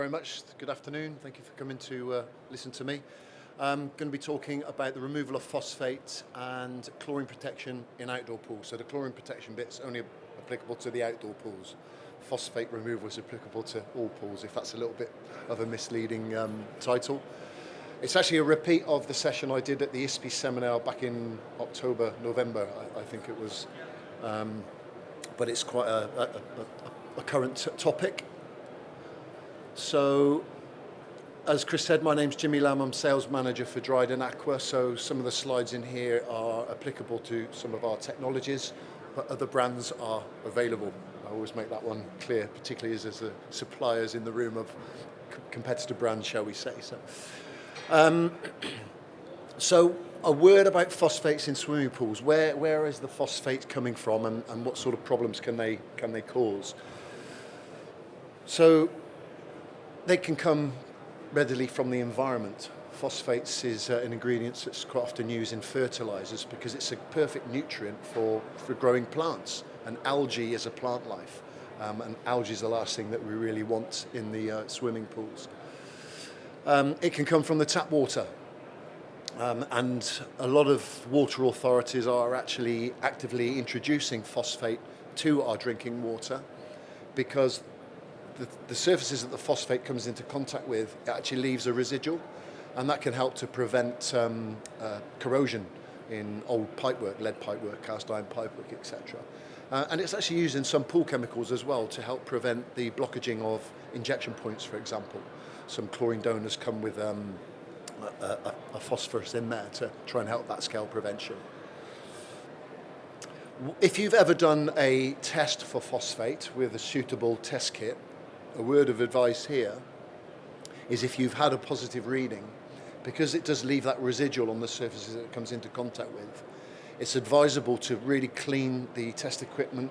Very much. Good afternoon. Thank you for coming to listen to me. I'm going to be talking about the removal of phosphate and chlorine protection in outdoor pools. So the chlorine protection bit's only applicable to the outdoor pools. Phosphate removal is applicable to all pools, if that's a little bit of a misleading title. It's actually a repeat of the session I did at the ISPE seminar back in October, November, I think it was. But it's quite a current topic. So, as Chris said, my name's Jimmy Lamb. I'm sales manager for Dryden Aqua. So some of the slides in here are applicable to some of our technologies, but other brands are available. I always make that one clear, particularly as there's suppliers in the room of competitor brands, shall we say. So a word about phosphates in swimming pools. Where is the phosphate coming from, and what sort of problems can they cause? So they can come readily from the environment. Phosphates is an ingredient that's quite often used in fertilizers because it's a perfect nutrient for growing plants. And algae is a plant life. And algae is the last thing that we really want in the swimming pools. It can come from the tap water. And a lot of water authorities are actually actively introducing phosphate to our drinking water because the surfaces that the phosphate comes into contact with actually leaves a residual, and that can help to prevent corrosion in old pipework, lead pipework, cast iron pipework, etc. And it's actually used in some pool chemicals as well to help prevent the blockaging of injection points, for example. Some chlorine donors come with a phosphorus in there to try and help that scale prevention. If you've ever done a test for phosphate with a suitable test kit, a word of advice here is if you've had a positive reading, because it does leave that residual on the surfaces that it comes into contact with, it's advisable to really clean the test equipment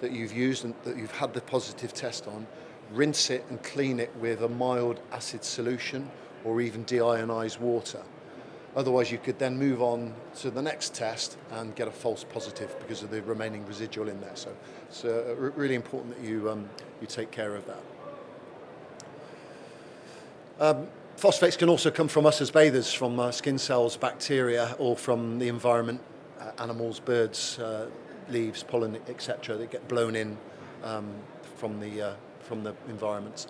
that you've used and that you've had the positive test on, rinse it and clean it with a mild acid solution or even deionized water. Otherwise, you could then move on to the next test and get a false positive because of the remaining residual in there. So it's really important that you take care of that. Phosphates can also come from us as bathers, from skin cells, bacteria, or from the environment, animals, birds, leaves, pollen, etc. that get blown in from the environment.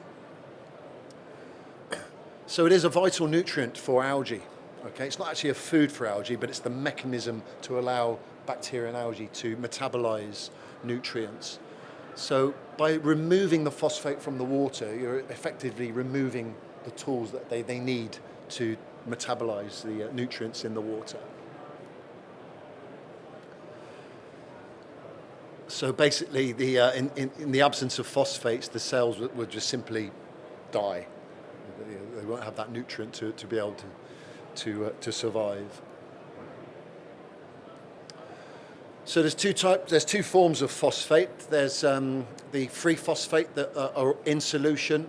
So it is a vital nutrient for algae. Okay, it's not actually a food for algae, but it's the mechanism to allow bacteria and algae to metabolize nutrients. So by removing the phosphate from the water, you're effectively removing the tools that they need to metabolize the nutrients in the water. So basically, in the absence of phosphates, the cells would just simply die. They won't have that nutrient to be able to survive. So there's two forms of phosphate. There's the free phosphate that are in solution,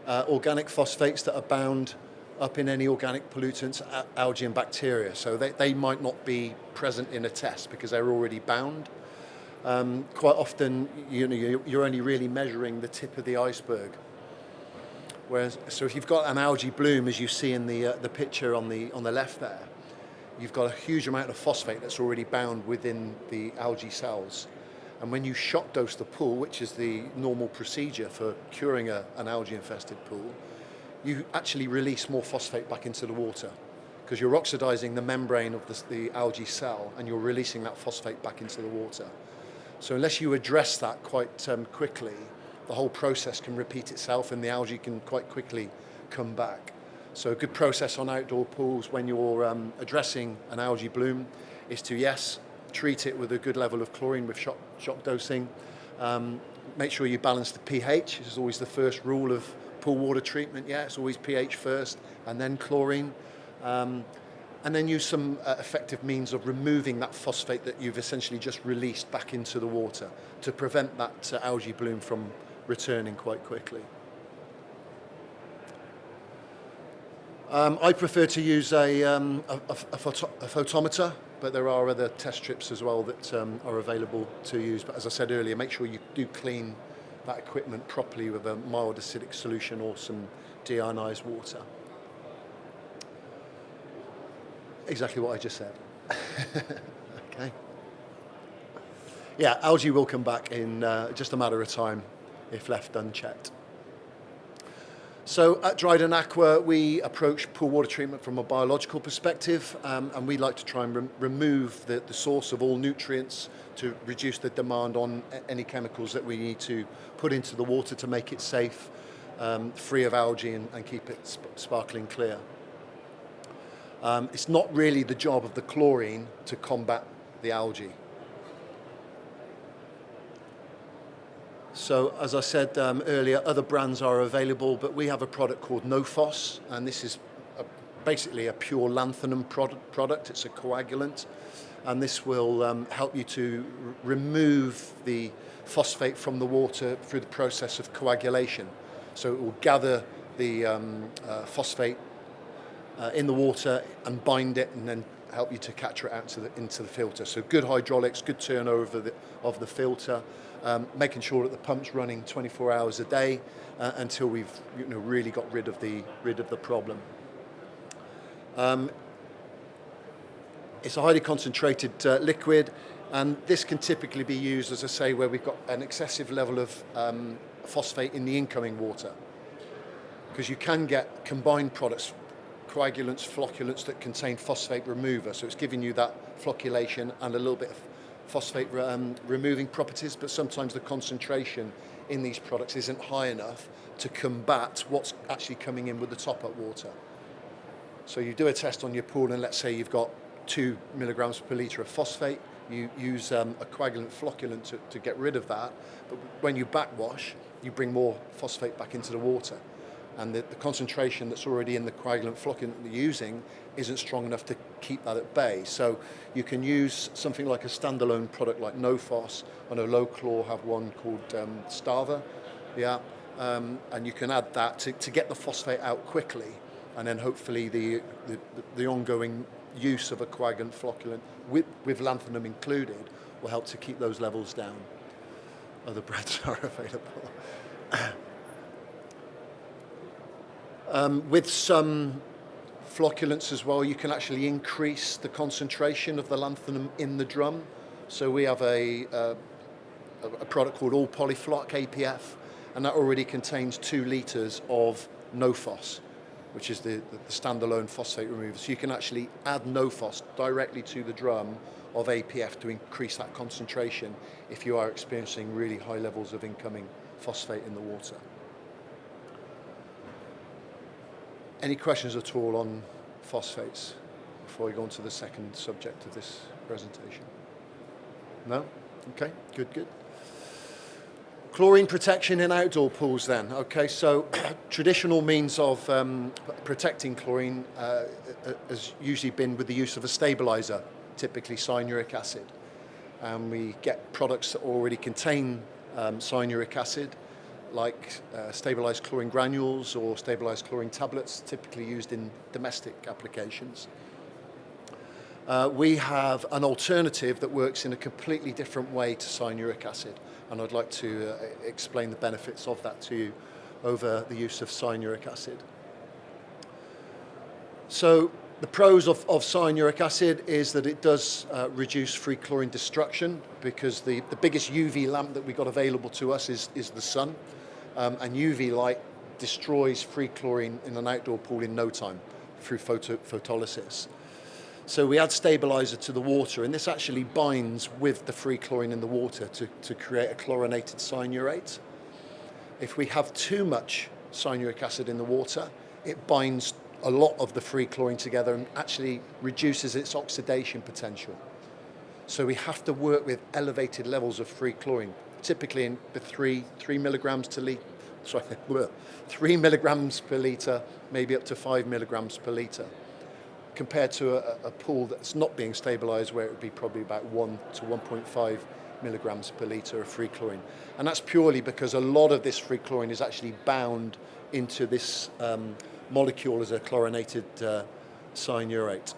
organic phosphates that are bound up in any organic pollutants, algae and bacteria. So they might not be present in a test because they're already bound. Quite often, you're only really measuring the tip of the iceberg. So if you've got an algae bloom, as you see in the picture on the left there, you've got a huge amount of phosphate that's already bound within the algae cells. And when you shock dose the pool, which is the normal procedure for curing an algae-infested pool, you actually release more phosphate back into the water because you're oxidizing the membrane of the algae cell and you're releasing that phosphate back into the water. So unless you address that quite quickly, the whole process can repeat itself and the algae can quite quickly come back. So a good process on outdoor pools when you're addressing an algae bloom is to, yes, treat it with a good level of chlorine with shock dosing. Make sure you balance the pH. This is always the first rule of pool water treatment. Yeah, it's always pH first and then chlorine. And then use some effective means of removing that phosphate that you've essentially just released back into the water to prevent that algae bloom from returning quite quickly. I prefer to use a photometer, but there are other test strips as well that are available to use. But as I said earlier, make sure you do clean that equipment properly with a mild acidic solution or some deionized water. Exactly what I just said. Okay. Yeah, algae will come back in just a matter of time if left unchecked. So at Dryden Aqua, we approach pool water treatment from a biological perspective, and we like to try and remove the source of all nutrients to reduce the demand on any chemicals that we need to put into the water to make it safe, free of algae, and keep it sparkling clear. It's not really the job of the chlorine to combat the algae. So, as I said earlier, other brands are available, but we have a product called NoPhos, and this is basically a pure lanthanum product. It's a coagulant, and this will help you to remove the phosphate from the water through the process of coagulation. So it will gather the phosphate in the water and bind it, and then help you to capture it out into the filter. So good hydraulics, good turnover of the filter, making sure that the pump's running 24 hours a day until we've really got rid of the problem. It's a highly concentrated liquid, and this can typically be used, as I say, where we've got an excessive level of phosphate in the incoming water, because you can get combined products, coagulants, flocculants that contain phosphate remover. So it's giving you that flocculation and a little bit of phosphate removing properties, but sometimes the concentration in these products isn't high enough to combat what's actually coming in with the top-up water. So you do a test on your pool, and let's say you've got 2 milligrams per litre of phosphate. You use a coagulant flocculant to get rid of that, but when you backwash, you bring more phosphate back into the water. And the concentration that's already in the coagulant flocculant that you're using isn't strong enough to keep that at bay. So you can use something like a standalone product like NoPhos. I know Low Chlor have one called Stava, and you can add that to get the phosphate out quickly, and then hopefully the ongoing use of a coagulant flocculant with lanthanum included will help to keep those levels down. Other brands are available. With some flocculants as well, you can actually increase the concentration of the lanthanum in the drum. So we have a product called All Polyfloc APF, and that already contains 2 litres of NoPhos, which is the standalone phosphate remover. So you can actually add NoPhos directly to the drum of APF to increase that concentration if you are experiencing really high levels of incoming phosphate in the water. Any questions at all on phosphates before we go on to the second subject of this presentation? No? Okay, good. Chlorine protection in outdoor pools then. Okay, so traditional means of protecting chlorine has usually been with the use of a stabilizer, typically cyanuric acid. And we get products that already contain cyanuric acid, like stabilized chlorine granules or stabilized chlorine tablets, typically used in domestic applications. We have an alternative that works in a completely different way to cyanuric acid, and I'd like to explain the benefits of that to you over the use of cyanuric acid. So the pros of cyanuric acid is that it does reduce free chlorine destruction, because the biggest UV lamp that we got available to us is the sun. And UV light destroys free chlorine in an outdoor pool in no time through photolysis. So we add stabilizer to the water, and this actually binds with the free chlorine in the water to create a chlorinated cyanurate. If we have too much cyanuric acid in the water, it binds a lot of the free chlorine together and actually reduces its oxidation potential. So we have to work with elevated levels of free chlorine, typically in the 3 milligrams per litre, maybe up to 5 milligrams per litre, compared to a pool that's not being stabilised, where it would be probably about 1 to 1.5 milligrams per litre of free chlorine. And that's purely because a lot of this free chlorine is actually bound into this molecule as a chlorinated cyanurate.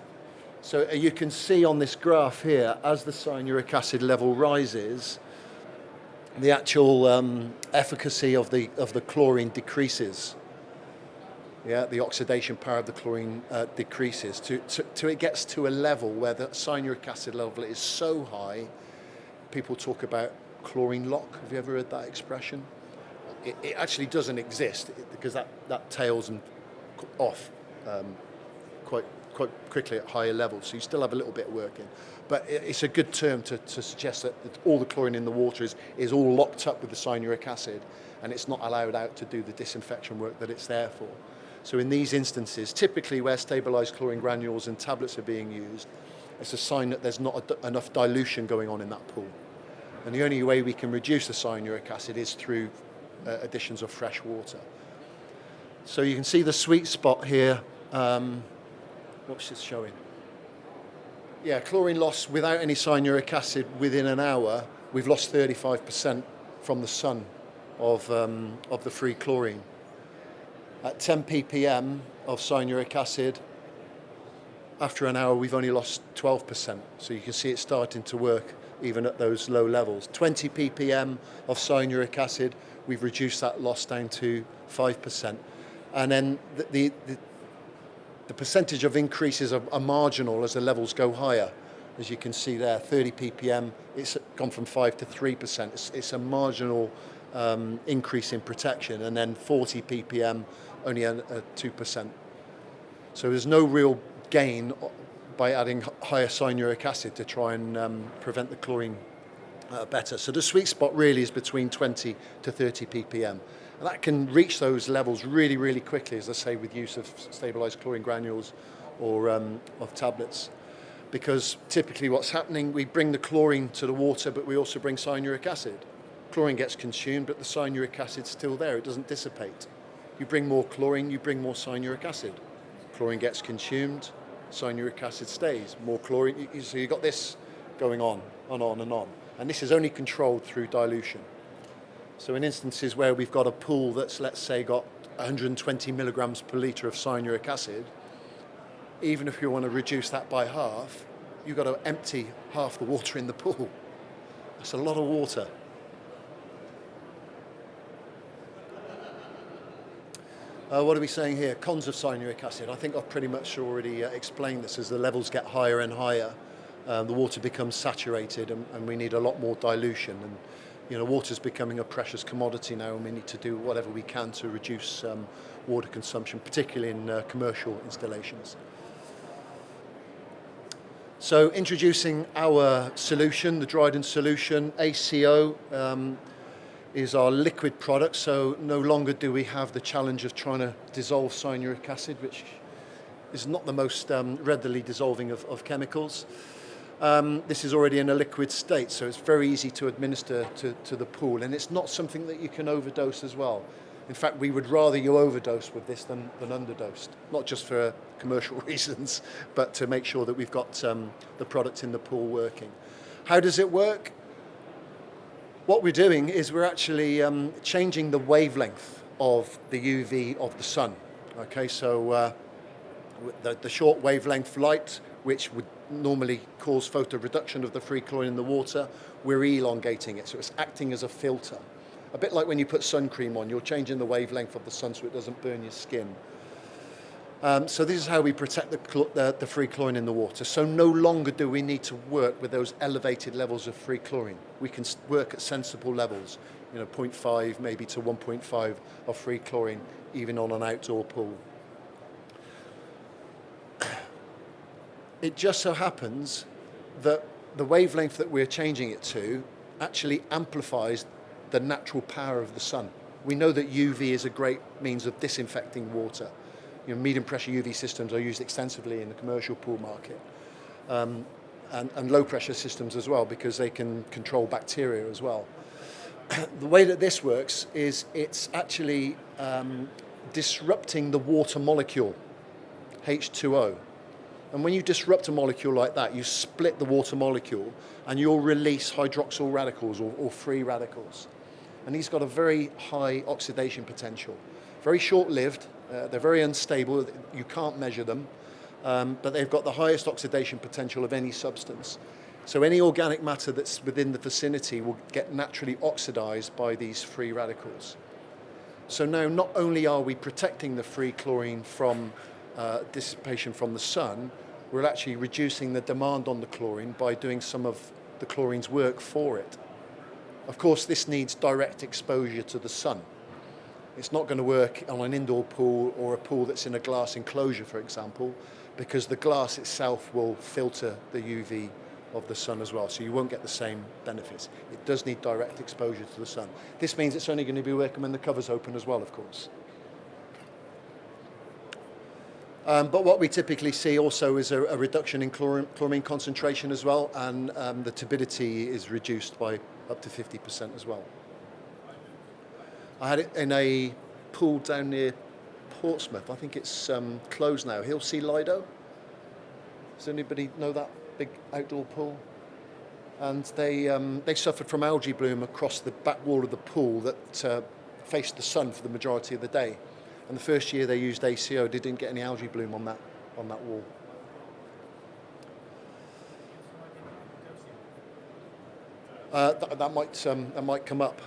So you can see on this graph here, as the cyanuric acid level rises, the actual efficacy of the chlorine decreases. Yeah, the oxidation power of the chlorine decreases to it gets to a level where the cyanuric acid level is so high. People talk about chlorine lock. Have you ever heard that expression? It actually doesn't exist because that tails and off quite quickly at higher levels. So you still have a little bit of work in. But it's a good term to suggest that all the chlorine in the water is all locked up with the cyanuric acid, and it's not allowed out to do the disinfection work that it's there for. So in these instances, typically where stabilized chlorine granules and tablets are being used, it's a sign that there's not enough dilution going on in that pool. And the only way we can reduce the cyanuric acid is through additions of fresh water. So you can see the sweet spot here. What's this showing? Yeah, chlorine loss without any cyanuric acid within an hour, we've lost 35% from the sun of the free chlorine. At 10 ppm of cyanuric acid, after an hour we've only lost 12%. So you can see it starting to work even at those low levels. 20 ppm of cyanuric acid, we've reduced that loss down to 5%. And then the percentage of increases are marginal as the levels go higher. As you can see there, 30 ppm, it's gone from 5 to 3%. It's a marginal increase in protection. And then 40 ppm, only a 2%. So there's no real gain by adding higher cyanuric acid to try and prevent the chlorine better. So the sweet spot really is between 20 to 30 ppm. And that can reach those levels really, really quickly, as I say, with use of stabilized chlorine granules or of tablets. Because typically what's happening, we bring the chlorine to the water, but we also bring cyanuric acid. Chlorine gets consumed, but the cyanuric acid's still there. It doesn't dissipate. You bring more chlorine, you bring more cyanuric acid. Chlorine gets consumed, cyanuric acid stays. More chlorine, so you've got this going on and on and on. And this is only controlled through dilution. So in instances where we've got a pool that's, let's say, got 120 milligrams per litre of cyanuric acid, even if you want to reduce that by half, you've got to empty half the water in the pool. That's a lot of water. What are we saying here? Cons of cyanuric acid. I think I've pretty much already explained this. As the levels get higher and higher, the water becomes saturated and we need a lot more dilution. And water's becoming a precious commodity now, and we need to do whatever we can to reduce water consumption, particularly in commercial installations. So introducing our solution, the Dryden solution, ACO, is our liquid product, so no longer do we have the challenge of trying to dissolve cyanuric acid, which is not the most readily dissolving of chemicals. This is already in a liquid state, so it's very easy to administer to the pool, and it's not something that you can overdose as well. In fact, we would rather you overdose with this than underdosed, not just for commercial reasons, but to make sure that we've got the product in the pool working. How does it work? What we're doing is we're actually changing the wavelength of the UV of the sun. Okay, so the short wavelength light, which would normally cause photoreduction of the free chlorine in the water, we're elongating it, so it's acting as a filter. A bit like when you put sun cream on, you're changing the wavelength of the sun so it doesn't burn your skin. So this is how we protect the free chlorine in the water. So no longer do we need to work with those elevated levels of free chlorine. We can work at sensible levels, 0.5 maybe to 1.5 of free chlorine, even on an outdoor pool. It just so happens that the wavelength that we're changing it to actually amplifies the natural power of the sun. We know that UV is a great means of disinfecting water. Medium pressure UV systems are used extensively in the commercial pool market, and low pressure systems as well, because they can control bacteria as well. The way that this works is it's actually disrupting the water molecule, H2O. And when you disrupt a molecule like that, you split the water molecule and you'll release hydroxyl radicals or free radicals. And these got a very high oxidation potential, very short-lived. They're very unstable. You can't measure them, but they've got the highest oxidation potential of any substance. So any organic matter that's within the vicinity will get naturally oxidized by these free radicals. So now not only are we protecting the free chlorine from dissipation from the sun, we're actually reducing the demand on the chlorine by doing some of the chlorine's work for it. Of course, this needs direct exposure to the sun. It's not going to work on an indoor pool or a pool that's in a glass enclosure, for example, because the glass itself will filter the UV of the sun as well, so you won't get the same benefits. It does need direct exposure to the sun. This means it's only going to be working when the cover's open as well, of course. But what we typically see also is a reduction in chloramine concentration as well, and the turbidity is reduced by up to 50% as well. I had it in a pool down near Portsmouth. I think it's closed now. Hillsea Lido. Does anybody know that big outdoor pool? And they suffered from algae bloom across the back wall of the pool that faced the sun for the majority of the day. And the first year they used ACO, they didn't get any algae bloom on that wall. That might come up.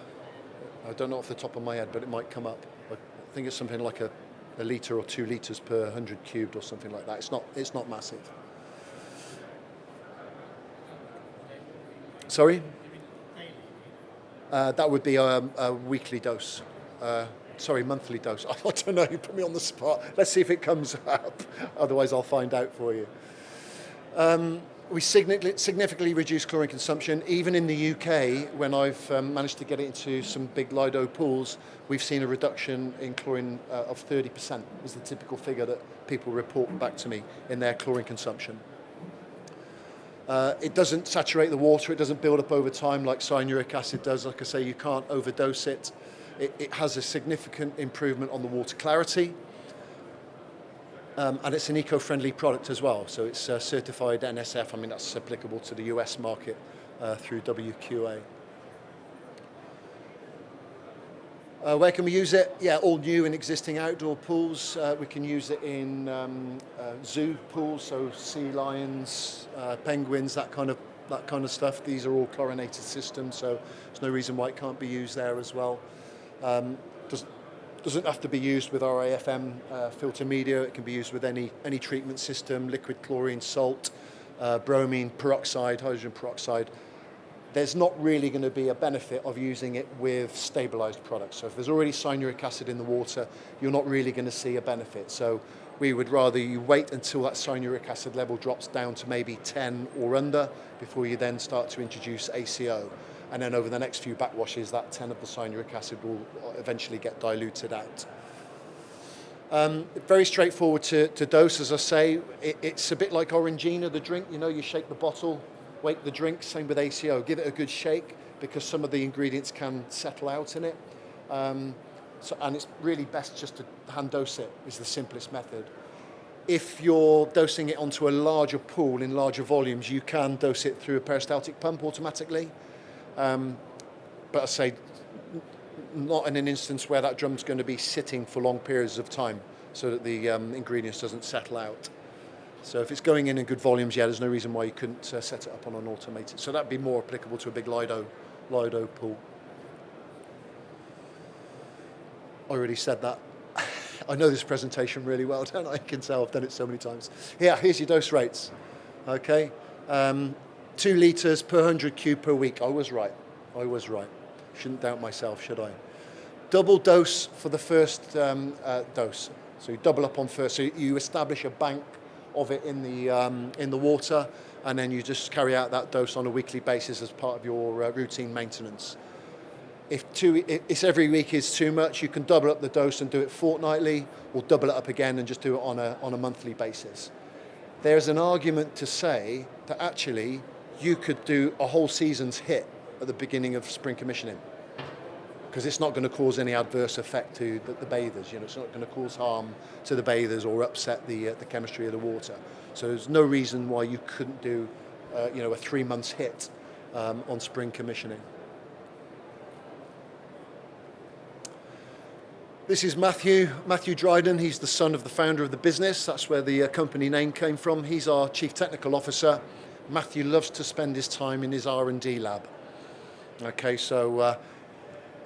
I don't know off the top of my head, but it might come up. I think it's something like a litre or 2 litres per 100 cubed or something like that. It's not massive. Sorry? That would be a weekly dose. Monthly dose. I don't know, you put me on the spot. Let's see if it comes up. Otherwise, I'll find out for you. We significantly reduce chlorine consumption. Even in the UK, when I've managed to get it into some big Lido pools, we've seen a reduction in chlorine of 30%, is the typical figure that people report back to me in their chlorine consumption. It doesn't saturate the water, it doesn't build up over time like cyanuric acid does. Like I say, you can't overdose it. It has a significant improvement on the water clarity. And it's an eco-friendly product as well, so it's certified NSF. I mean, that's applicable to the US market through WQA. Where can we use it? Yeah, all new and existing outdoor pools. We can use it in zoo pools, so sea lions, penguins, that kind of stuff. These are all chlorinated systems, so there's no reason why it can't be used there as well. Doesn't have to be used with RAFM filter media. It can be used with any treatment system, liquid chlorine, salt, bromine, peroxide, hydrogen peroxide. There's not really going to be a benefit of using it with stabilized products. So if there's already cyanuric acid in the water, you're not really going to see a benefit. So we would rather you wait until that cyanuric acid level drops down to maybe 10 or under before you then start to introduce ACO. And then over the next few backwashes, that 10 of the cyanuric acid will eventually get diluted out. Very straightforward to dose, as I say. It's a bit like Orangina, the drink. You know, you shake the bottle, wake the drink. Same with ACO. Give it a good shake because some of the ingredients can settle out in it. And it's really best just to hand dose it is the simplest method. If you're dosing it onto a larger pool in larger volumes, you can dose it through a peristaltic pump automatically. But I say, not in an instance where that drum's going to be sitting for long periods of time so that the ingredients doesn't settle out. So if it's going in good volumes, yeah, there's no reason why you couldn't set it up on an automated. So that'd be more applicable to a big Lido pool. I already said that. I know this presentation really well, don't I? I can tell I've done it so many times. Yeah, here's your dose rates. Okay. 2 litres per 100 cube per week. I was right. Shouldn't doubt myself, should I? Double dose for the first dose. So you double up on first. So you establish a bank of it in the water, and then you just carry out that dose on a weekly basis as part of your routine maintenance. If every week is too much, you can double up the dose and do it fortnightly, or double it up again and just do it on a monthly basis. There's an argument to say that actually you could do a whole season's hit at the beginning of spring commissioning, because it's not going to cause any adverse effect to the bathers. You know, it's not going to cause harm to the bathers or upset the chemistry of the water. So there's no reason why you couldn't do, a 3 months hit on spring commissioning. This is Matthew Dryden. He's the son of the founder of the business. That's where the company name came from. He's our Chief Technical Officer. Matthew loves to spend his time in his R&D lab. Okay, so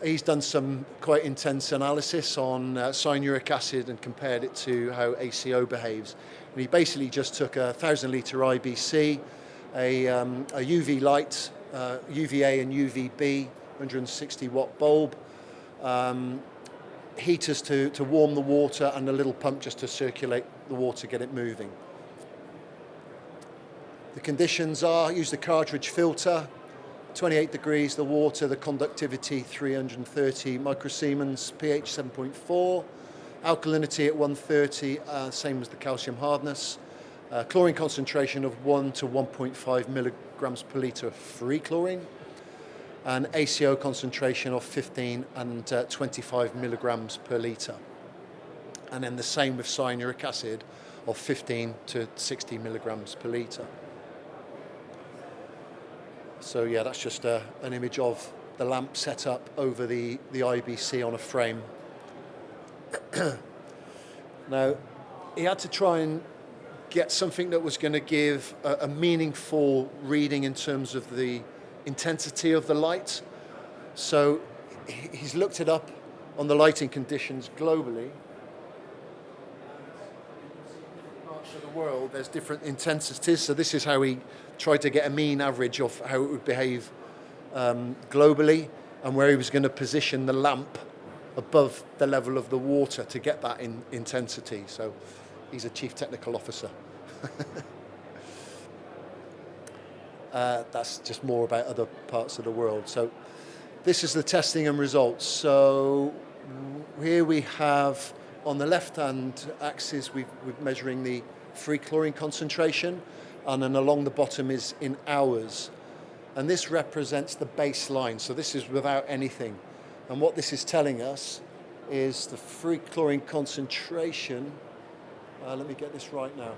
he's done some quite intense analysis on cyanuric acid and compared it to how ACO behaves. And he basically just took a 1,000-litre IBC, a UV light, UVA and UVB, 160-watt bulb, heaters to warm the water, and a little pump just to circulate the water, get it moving. The conditions are, use the cartridge filter, 28 degrees, the water, the conductivity 330 microsiemens, pH 7.4, alkalinity at 130, same as the calcium hardness, chlorine concentration of 1 to 1.5 milligrams per litre of free chlorine, and ACO concentration of 15 and 25 milligrams per litre. And then the same with cyanuric acid of 15 to 60 milligrams per litre. So yeah, that's just an image of the lamp set up over the IBC on a frame. Now, he had to try and get something that was going to give a meaningful reading in terms of the intensity of the light. So he's looked it up on the lighting conditions globally. Parts of the world, there's different intensities. So this is how he tried to get a mean average of how it would behave globally, and where he was going to position the lamp above the level of the water to get that intensity. So he's a chief technical officer. That's just more about other parts of the world. So this is the testing and results. So here we have, on the left-hand axis, we're measuring the free chlorine concentration, and then along the bottom is in hours. And this represents the baseline, so this is without anything. And what this is telling us is the free chlorine concentration, let me get this right now.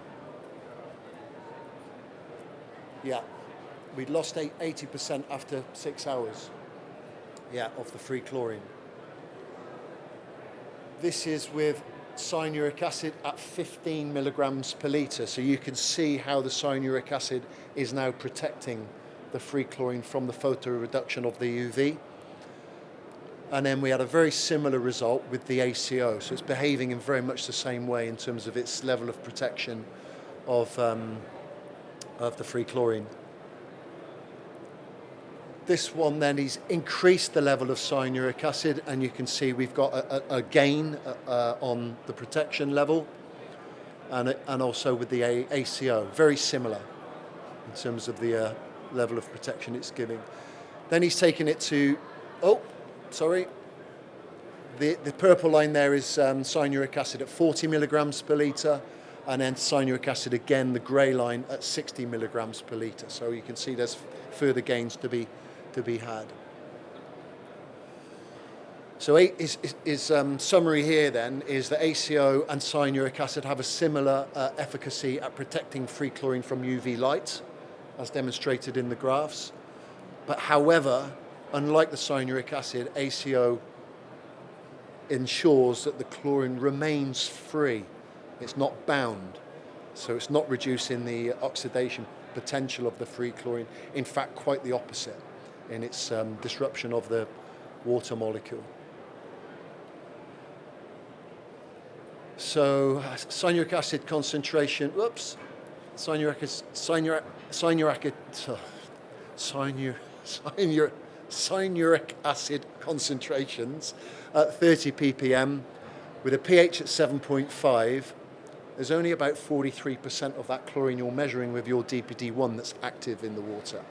Yeah, we'd lost 80% after 6 hours, yeah, of the free chlorine. This is with cyanuric acid at 15 milligrams per litre, so you can see how the cyanuric acid is now protecting the free chlorine from the photoreduction of the UV. And then we had a very similar result with the ACO, so it's behaving in very much the same way in terms of its level of protection of the free chlorine. This one then is increased the level of cyanuric acid, and you can see we've got a gain on the protection level, and also with the ACO, very similar in terms of the level of protection it's giving. Then he's taken it to, the purple line there is cyanuric acid at 40 milligrams per litre, and then cyanuric acid again, the grey line, at 60 milligrams per litre. So you can see there's further gains to be had. So his summary here then is that ACO and cyanuric acid have a similar efficacy at protecting free chlorine from UV light, as demonstrated in the graphs. But however, unlike the cyanuric acid, ACO ensures that the chlorine remains free. It's not bound, so it's not reducing the oxidation potential of the free chlorine. In fact, quite the opposite in its disruption of the water molecule. So cyanuric acid concentration, cyanuric acid concentrations at 30 ppm with a pH at 7.5, there's only about 43% of that chlorine you're measuring with your DPD1 that's active in the water.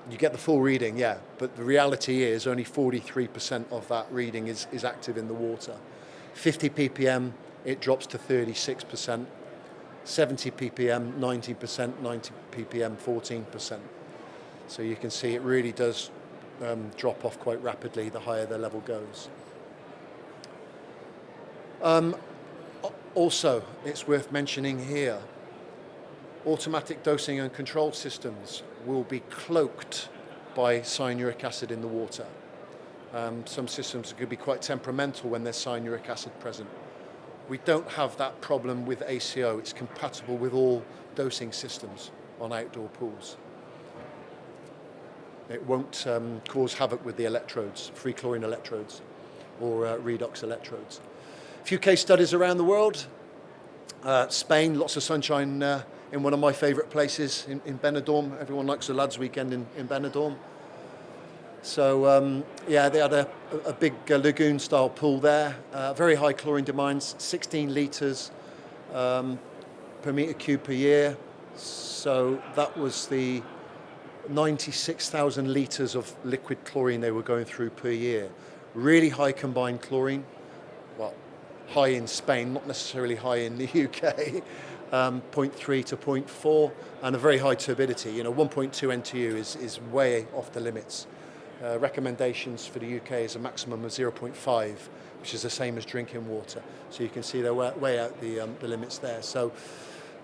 You get the full reading, yeah, but the reality is only 43% of that reading is active in the water. 50 ppm, it drops to 36%. 70 ppm, 19%, 90 ppm, 14%. So you can see it really does drop off quite rapidly the higher the level goes. Also, it's worth mentioning here, automatic dosing and control systems will be cloaked by cyanuric acid in the water. Some systems could be quite temperamental when there's cyanuric acid present. we don't have that problem with ACO. It's compatible with all dosing systems on outdoor pools. It won't cause havoc with the electrodes, free chlorine electrodes or redox electrodes. A few case studies around the world. Spain, lots of sunshine in one of my favourite places in Benidorm. Everyone likes the lads' weekend in Benidorm. So yeah, they had a big lagoon-style pool there. Very high chlorine demands, 16 litres per metre cube per year. So that was the 96,000 litres of liquid chlorine they were going through per year. Really high combined chlorine. Well, high in Spain, not necessarily high in the UK. 0.3 to 0.4, and a very high turbidity. 1.2 NTU is way off the limits. Recommendations for the UK is a maximum of 0.5, which is the same as drinking water. So you can see they're way out the limits there. So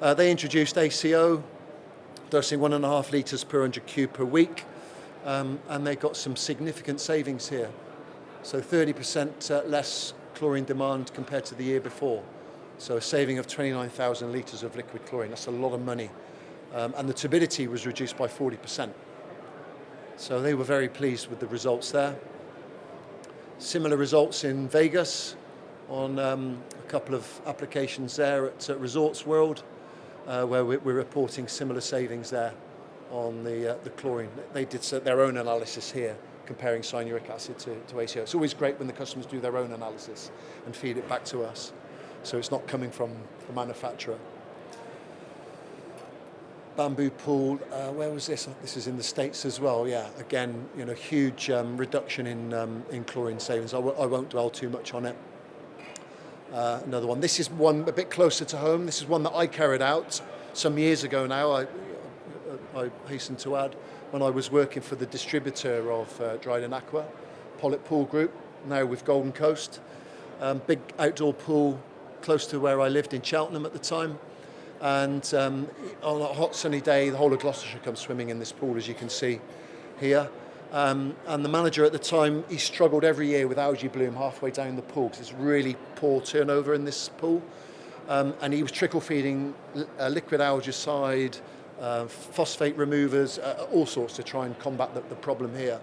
they introduced ACO, dosing 1.5 litres per 100 cube per week, and they got some significant savings here. So 30% less chlorine demand compared to the year before. So a saving of 29,000 litres of liquid chlorine. That's a lot of money. And the turbidity was reduced by 40%. So they were very pleased with the results there. Similar results in Vegas on a couple of applications there at Resorts World, where we're reporting similar savings there on the chlorine. They did their own analysis here, comparing cyanuric acid to ACO. It's always great when the customers do their own analysis and feed it back to us, so it's not coming from the manufacturer. Bamboo pool, where was this? This is in the States as well. Yeah, again, huge reduction in chlorine savings. I won't dwell too much on it. Another one. This is one a bit closer to home. This is one that I carried out some years ago now. I hasten to add, when I was working for the distributor of Dryden Aqua, Pollitt Pool Group, now with Golden Coast. Big outdoor pool close to where I lived in Cheltenham at the time. And on a hot sunny day, the whole of Gloucestershire comes swimming in this pool, as you can see here. And the manager at the time, he struggled every year with algae bloom halfway down the pool because it's really poor turnover in this pool. And he was trickle feeding liquid algicide, phosphate removers, all sorts to try and combat the problem here.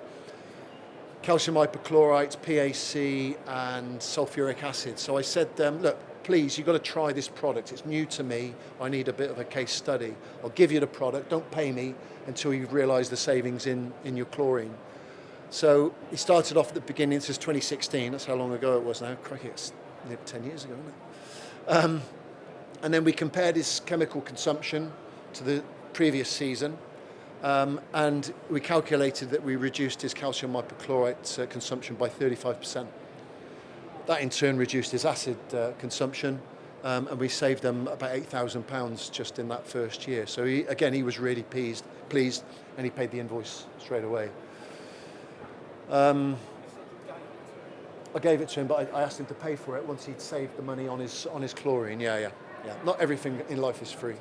Calcium hypochlorite, PAC, and sulfuric acid. So I said, look, please, you've got to try this product. It's new to me. I need a bit of a case study. I'll give you the product. Don't pay me until you've realised the savings in your chlorine. So he started off at the beginning. This is 2016. That's how long ago it was now. Crikey, it's nearly 10 years ago, isn't it? And then we compared his chemical consumption to the previous season. And we calculated that we reduced his calcium hypochlorite consumption by 35%. That in turn reduced his acid consumption, and we saved them about £8,000 just in that first year. So he was really pleased, and he paid the invoice straight away. I gave it to him, but I asked him to pay for it once he'd saved the money on his chlorine. Yeah. Not everything in life is free.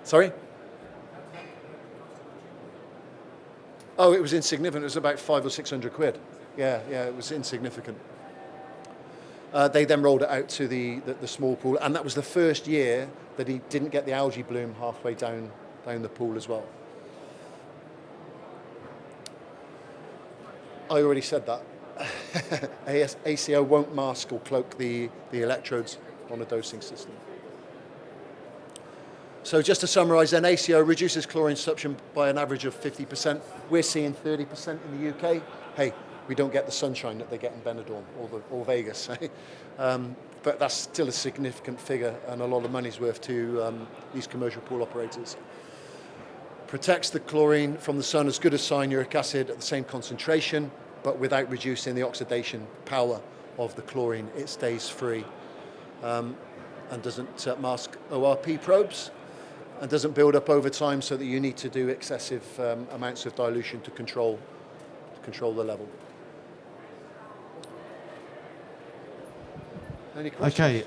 Sorry? Oh, it was insignificant. It was about 500 or 600 quid. Yeah, it was insignificant. They then rolled it out to the small pool, and that was the first year that he didn't get the algae bloom halfway down the pool as well. I already said that. ACO won't mask or cloak the electrodes on a dosing system. So just to summarise then, ACO reduces chlorine consumption by an average of 50%. We're seeing 30% in the UK. Hey, we don't get the sunshine that they get in Benidorm or Vegas. But that's still a significant figure and a lot of money's worth to these commercial pool operators. Protects the chlorine from the sun as good as cyanuric acid at the same concentration, but without reducing the oxidation power of the chlorine. It stays free and doesn't mask ORP probes and doesn't build up over time so that you need to do excessive amounts of dilution to control the level. Any questions? Okay,